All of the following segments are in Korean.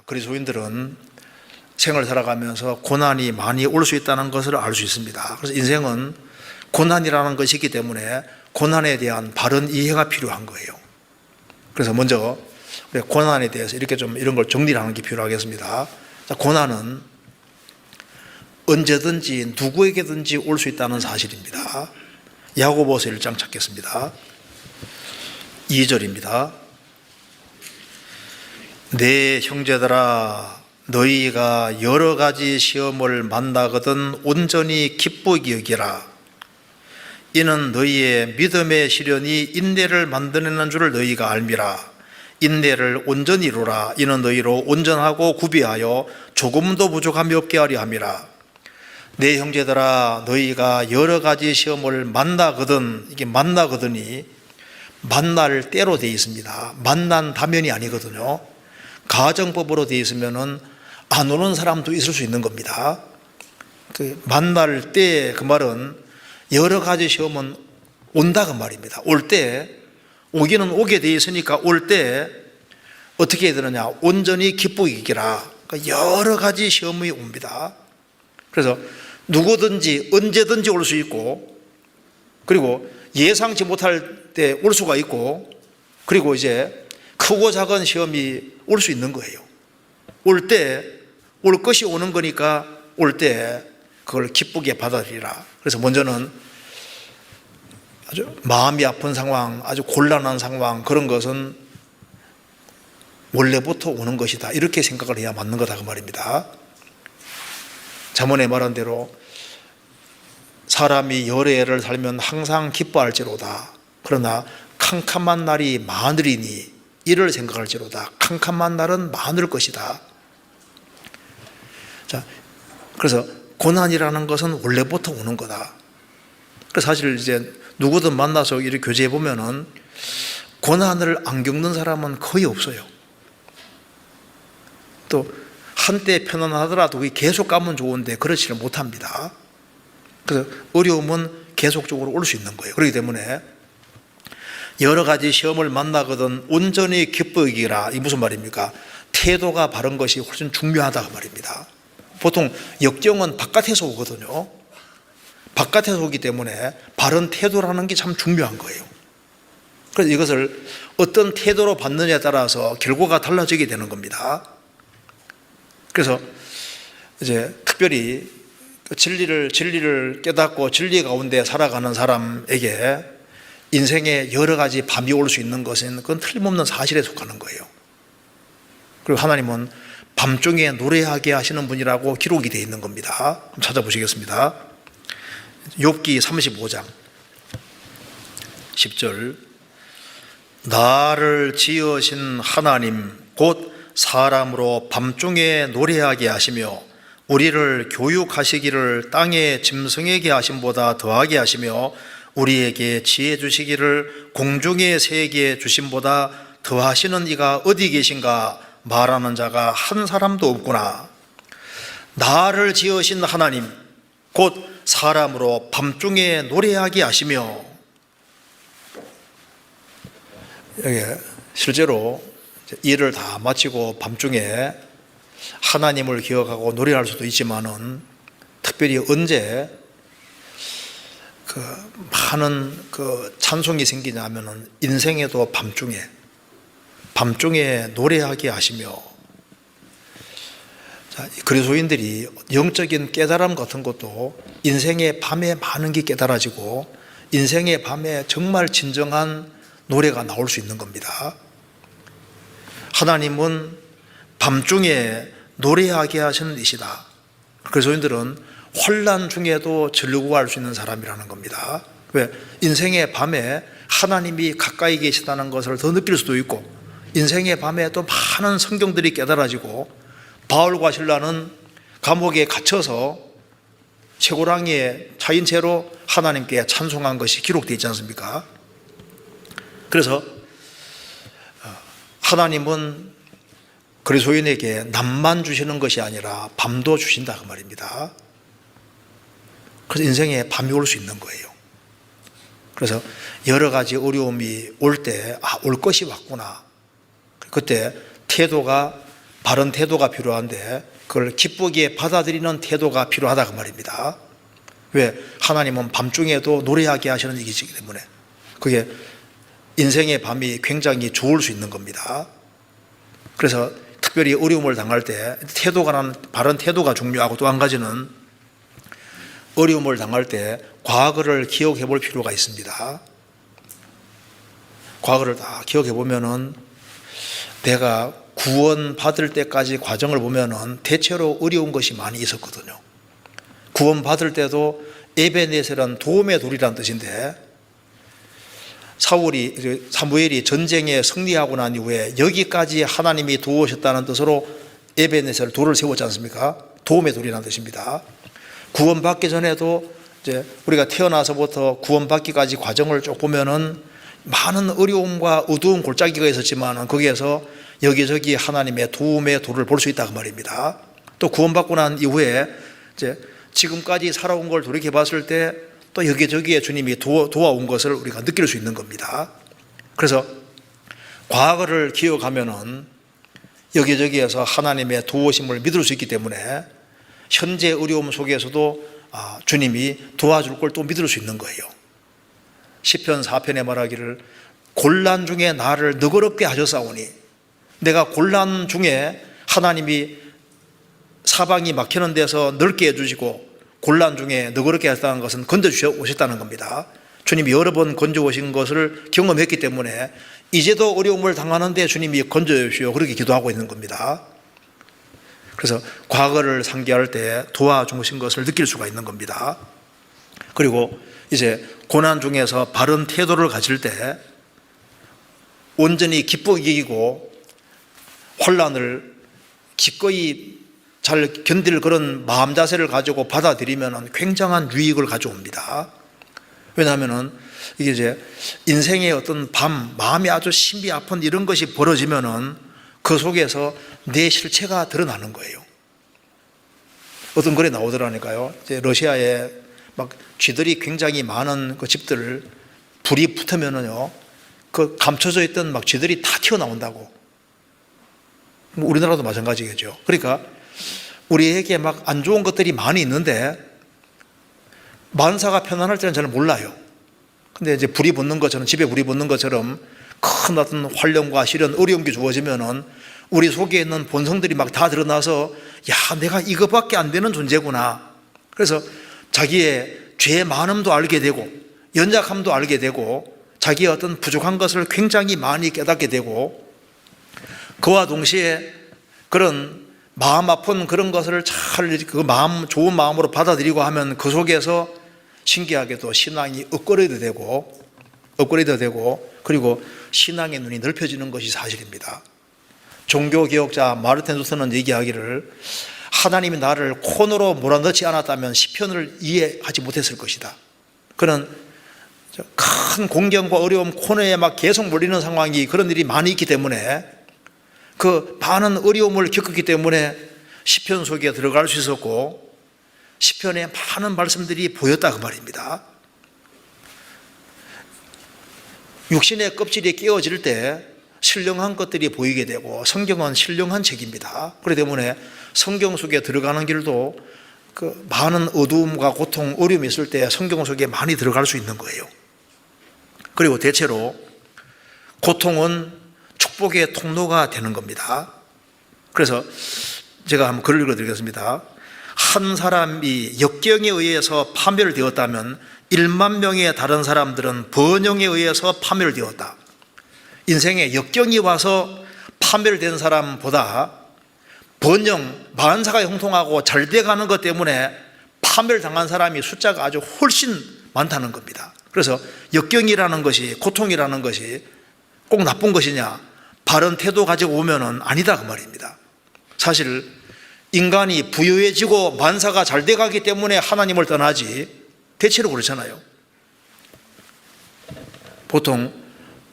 그리스도인들은 생을 살아가면서 고난이 많이 올 수 있다는 것을 알 수 있습니다. 그래서 인생은 고난이라는 것이 있기 때문에 고난에 대한 바른 이해가 필요한 거예요. 그래서 먼저 고난에 대해서 이렇게 좀 이런 걸 정리를 하는 게 필요하겠습니다. 자, 고난은 언제든지 누구에게든지 올 수 있다는 사실입니다. 야고보서 1장 찾겠습니다. 2절입니다. 내 형제들아, 너희가 여러 가지 시험을 만나거든 온전히 기쁘게 여기라. 이는 너희의 믿음의 시련이 인내를 만드는 줄을 너희가 알미라. 인내를 온전히 이루라. 이는 너희로 온전하고 구비하여 조금도 부족함이 없게 하려 함이라. 내 형제들아, 너희가 여러 가지 시험을 만나거든, 이게 만나거든이 만날 때로 되어 있습니다. 만난다면이 아니거든요. 가정법으로 되어 있으면은 안 오는 사람도 있을 수 있는 겁니다. 그 만날 때 그 말은 여러 가지 시험은 온다 그 말입니다. 올 때, 오기는 오게 되어 있으니까 올 때 어떻게 해야 되느냐, 온전히 기쁘게 이기라. 그러니까 여러 가지 시험이 옵니다. 그래서 누구든지 언제든지 올 수 있고, 그리고 예상치 못할 때 올 수가 있고, 그리고 이제 크고 작은 시험이 올 수 있는 거예요. 올 때, 올 것이 오는 거니까 올 때 그걸 기쁘게 받아들이라. 그래서 먼저는 아주 마음이 아픈 상황, 아주 곤란한 상황, 그런 것은 원래부터 오는 것이다, 이렇게 생각을 해야 맞는 거다 그 말입니다. 잠언에 말한 대로 사람이 여러 해를 살면 항상 기뻐할지로다. 그러나 캄캄한 날이 많으리니 이를 생각할지로다. 캄캄한 날은 많을 것이다. 자, 그래서 고난이라는 것은 원래부터 오는 거다. 그래서 사실 이제 누구든 만나서 이렇게 교제해 보면은 고난을 안 겪는 사람은 거의 없어요. 또 한때 편안하더라도 계속 가면 좋은데 그렇지를 못합니다. 그래서 어려움은 계속적으로 올 수 있는 거예요. 그렇기 때문에 여러 가지 시험을 만나거든 온전히 기쁘기라. 이게 무슨 말입니까? 태도가 바른 것이 훨씬 중요하다 그 말입니다. 보통 역경은 바깥에서 오거든요. 바깥에서 오기 때문에 바른 태도라는 게 참 중요한 거예요. 그래서 이것을 어떤 태도로 받느냐에 따라서 결과가 달라지게 되는 겁니다. 그래서 이제 특별히 진리를 깨닫고 진리 가운데 살아가는 사람에게 인생에 여러 가지 밤이 올 수 있는 것은 그건 틀림없는 사실에 속하는 거예요. 그리고 하나님은 밤중에 노래하게 하시는 분이라고 기록이 되어 있는 겁니다. 한번 찾아보시겠습니다. 욥기 35장 10절. 나를 지으신 하나님 곧 사람으로 밤중에 노래하게 하시며 우리를 교육하시기를 땅의 짐승에게 하심보다 더하게 하시며 우리에게 지혜 주시기를 공중의 새에게 주심보다 더하시는 이가 어디 계신가 말하는 자가 한 사람도 없구나. 나를 지으신 하나님 곧 사람으로 밤중에 노래하게 하시며, 여기 실제로 일을 다 마치고 밤중에 하나님을 기억하고 노래할 수도 있지만은 특별히 언제 많은 찬송이 생기냐면은 인생에도 밤중에 노래하게 하시며, 그리스도인들이 영적인 깨달음 같은 것도 인생의 밤에 많은 게 깨달아지고 인생의 밤에 정말 진정한 노래가 나올 수 있는 겁니다. 하나님은 밤중에 노래하게 하시는 이시다. 그리스도인들은 혼란 중에도 즐거워할 수 있는 사람이라는 겁니다. 왜? 인생의 밤에 하나님이 가까이 계시다는 것을 더 느낄 수도 있고, 인생의 밤에 또 많은 성경들이 깨달아지고, 바울과 실라는 감옥에 갇혀서 채고랑이에 차인 채로 하나님께 찬송한 것이 기록되어 있지 않습니까? 그래서 하나님은 그리스도인에게 낮만 주시는 것이 아니라 밤도 주신다 그 말입니다. 그래서 인생에 밤이 올 수 있는 거예요. 그래서 여러 가지 어려움이 올 때 올 것이 왔구나. 그때 태도가 바른 태도가 필요한데 그걸 기쁘게 받아들이는 태도가 필요하다 그 말입니다. 왜? 하나님은 밤중에도 노래하게 하시는 일이기 때문에 그게 인생의 밤이 굉장히 좋을 수 있는 겁니다. 그래서 특별히 어려움을 당할 때 바른 태도가 중요하고, 또 한 가지는 어려움을 당할 때 과거를 기억해 볼 필요가 있습니다. 과거를 다 기억해 보면은 내가 구원받을 때까지 과정을 보면은 대체로 어려운 것이 많이 있었거든요. 구원받을 때도 에베네셀은 도움의 돌이라는 뜻인데, 사무엘이 전쟁에 승리하고 난 이후에 여기까지 하나님이 도우셨다는 뜻으로 에베네셀 돌을 세웠지 않습니까? 도움의 돌이라는 뜻입니다. 구원받기 전에도 이제 우리가 태어나서부터 구원받기까지 과정을 쭉 보면은 많은 어려움과 어두운 골짜기가 있었지만 거기에서 여기저기 하나님의 도움의 돌을 볼 수 있다 그 말입니다. 또 구원받고 난 이후에 이제 지금까지 살아온 걸 돌이켜 봤을 때 또 여기저기에 주님이 도와온 것을 우리가 느낄 수 있는 겁니다. 그래서 과거를 기억하면은 여기저기에서 하나님의 도우심을 믿을 수 있기 때문에 현재 어려움 속에서도 주님이 도와줄 걸 또 믿을 수 있는 거예요. 시편 4편에 말하기를 곤란 중에 나를 너그럽게 하셨사오니, 내가 곤란 중에 하나님이 사방이 막히는 데서 넓게 해주시고 곤란 중에 너그럽게 하셨다는 것은 건져주셨다는 겁니다. 주님이 여러 번 건져오신 것을 경험했기 때문에 이제도 어려움을 당하는데 주님이 건져주시오 그렇게 기도하고 있는 겁니다. 그래서 과거를 상기할 때 도와주신 것을 느낄 수가 있는 겁니다. 그리고 이제 고난 중에서 바른 태도를 가질 때 온전히 기쁘게 이기고 혼란을 기꺼이 잘 견딜 그런 마음 자세를 가지고 받아들이면 굉장한 유익을 가져옵니다. 왜냐하면 이게 이제 인생의 어떤 마음이 아주 심이 아픈 이런 것이 벌어지면은 그 속에서 내 실체가 드러나는 거예요. 어떤 글에 나오더라니까요. 이제 러시아에 막 쥐들이 굉장히 많은 그 집들 불이 붙으면은요, 그 감춰져 있던 막 쥐들이 다 튀어나온다고. 뭐 우리나라도 마찬가지겠죠. 그러니까 우리에게 막 안 좋은 것들이 많이 있는데 만사가 편안할 때는 잘 몰라요. 근데 이제 불이 붙는 것처럼, 집에 불이 붙는 것처럼 큰 어떤 환령과 시련, 어려움이 주어지면은 우리 속에 있는 본성들이 막 다 드러나서 야, 내가 이것밖에 안 되는 존재구나. 그래서 자기의 죄의 많음도 알게 되고 연약함도 알게 되고 자기의 어떤 부족한 것을 굉장히 많이 깨닫게 되고, 그와 동시에 그런 마음 아픈 그런 것을 잘 좋은 마음으로 받아들이고 하면 그 속에서 신기하게도 신앙이 업그레이드 되고 그리고 신앙의 눈이 넓혀지는 것이 사실입니다. 종교개혁자 마르틴 루터는 얘기하기를 하나님이 나를 코너로 몰아넣지 않았다면 시편을 이해하지 못했을 것이다. 그런 큰 공경과 어려움 코너에 막 계속 몰리는 상황이, 그런 일이 많이 있기 때문에 그 많은 어려움을 겪었기 때문에 시편 속에 들어갈 수 있었고 시편에 많은 말씀들이 보였다 그 말입니다. 육신의 껍질이 깨어질 때 신령한 것들이 보이게 되고, 성경은 신령한 책입니다. 그렇기 때문에 성경 속에 들어가는 길도 그 많은 어두움과 고통, 어려움이 있을 때 성경 속에 많이 들어갈 수 있는 거예요. 그리고 대체로 고통은 축복의 통로가 되는 겁니다. 그래서 제가 한번 글을 읽어드리겠습니다. 한 사람이 역경에 의해서 파멸되었다면 1만 명의 다른 사람들은 번영에 의해서 파멸되었다. 인생에 역경이 와서 파멸된 사람보다 번영, 만사가 형통하고 잘 돼가는 것 때문에 파멸당한 사람이 숫자가 아주 훨씬 많다는 겁니다. 그래서 역경이라는 것이, 고통이라는 것이 꼭 나쁜 것이냐, 바른 태도 가지고 오면은 아니다 그 말입니다. 사실 인간이 부유해지고 만사가 잘 돼가기 때문에 하나님을 떠나지 대체로 그렇잖아요. 보통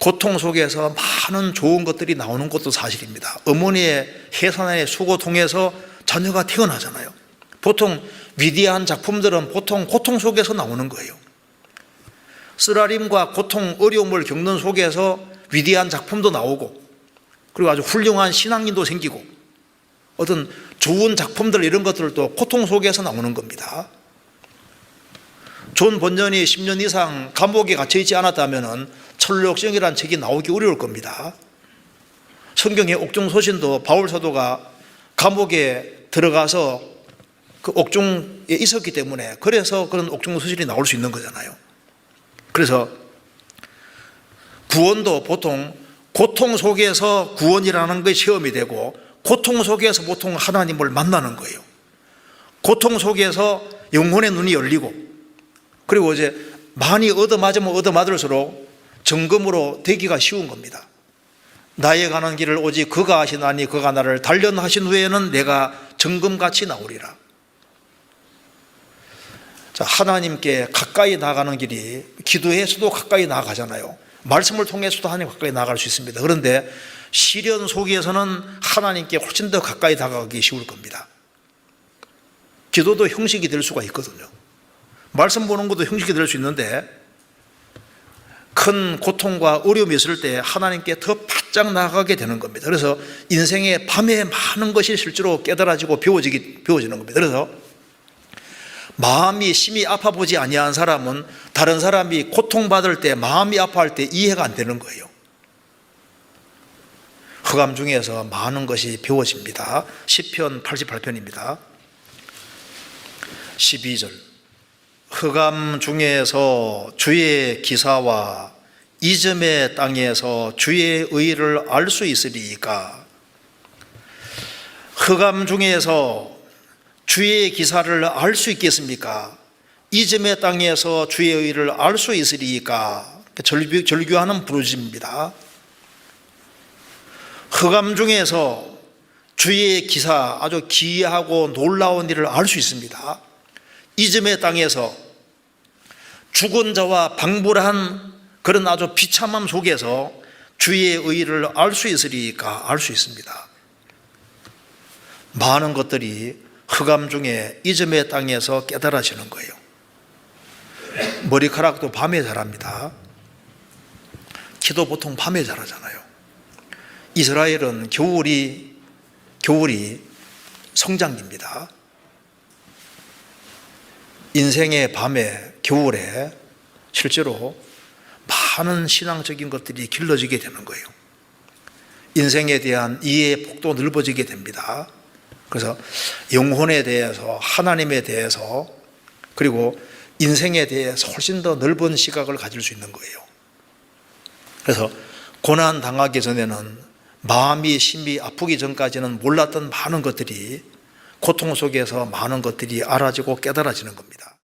고통 속에서 많은 좋은 것들이 나오는 것도 사실입니다. 어머니의 해산의 수고 통해서 자녀가 태어나잖아요. 보통 위대한 작품들은 보통 고통 속에서 나오는 거예요. 쓰라림과 고통, 어려움을 겪는 속에서 위대한 작품도 나오고, 그리고 아주 훌륭한 신앙인도 생기고, 어떤 좋은 작품들 이런 것들도 고통 속에서 나오는 겁니다. 존 번전이 10년 이상 감옥에 갇혀 있지 않았다면 철록성이라는 책이 나오기 어려울 겁니다. 성경의 옥중소신도 바울 사도가 감옥에 들어가서 그 옥중에 있었기 때문에 그래서 그런 옥중소신이 나올 수 있는 거잖아요. 그래서 구원도 보통 고통 속에서 구원이라는 것이 시험이 되고 고통 속에서 보통 하나님을 만나는 거예요. 고통 속에서 영혼의 눈이 열리고 그리고 이제 많이 얻어맞으면 얻어맞을수록 정금으로 되기가 쉬운 겁니다. 나의 가는 길을 오직 그가 하시나니 그가 나를 단련하신 후에는 내가 정금같이 나오리라. 자, 하나님께 가까이 나가는 길이 기도해서도 가까이 나가잖아요. 말씀을 통해서도 하나님 가까이 나갈 수 있습니다. 그런데 시련 속에서는 하나님께 훨씬 더 가까이 다가가기 쉬울 겁니다. 기도도 형식이 될 수가 있거든요. 말씀 보는 것도 형식이 될 수 있는데 큰 고통과 어려움이 있을 때 하나님께 더 바짝 나아가게 되는 겁니다. 그래서 인생의 밤에 많은 것이 실제로 깨달아지고 배워지는 겁니다. 그래서 마음이 심히 아파보지 아니한 사람은 다른 사람이 고통받을 때 마음이 아파할 때 이해가 안 되는 거예요. 흑암 중에서 많은 것이 배워집니다. 시편 88편입니다. 12절 흑암 중에서 주의 기사와 이즘의 땅에서 주의 의를 알 수 있으리이까. 흑암 중에서 주의 기사를 알 수 있겠습니까? 이즘의 땅에서 주의 의를 알 수 있으리이까. 절규하는 부르짖습니다. 흑암 중에서 주의 기사, 아주 기이하고 놀라운 일을 알 수 있습니다. 이즘의 땅에서 죽은 자와 방불한 그런 아주 비참함 속에서 주의 의를 알 수 있으리까. 알 수 있습니다. 많은 것들이 흑암 중에 이즘의 땅에서 깨달아지는 거예요. 머리카락도 밤에 자랍니다. 키도 보통 밤에 자라잖아요. 이스라엘은 겨울이 성장기입니다. 인생의 밤에 겨울에 실제로 많은 신앙적인 것들이 길러지게 되는 거예요. 인생에 대한 이해의 폭도 넓어지게 됩니다. 그래서 영혼에 대해서 하나님에 대해서 그리고 인생에 대해서 훨씬 더 넓은 시각을 가질 수 있는 거예요. 그래서 고난 당하기 전에는 마음이 심히 아프기 전까지는 몰랐던 많은 것들이 고통 속에서 많은 것들이 알아지고 깨달아지는 겁니다.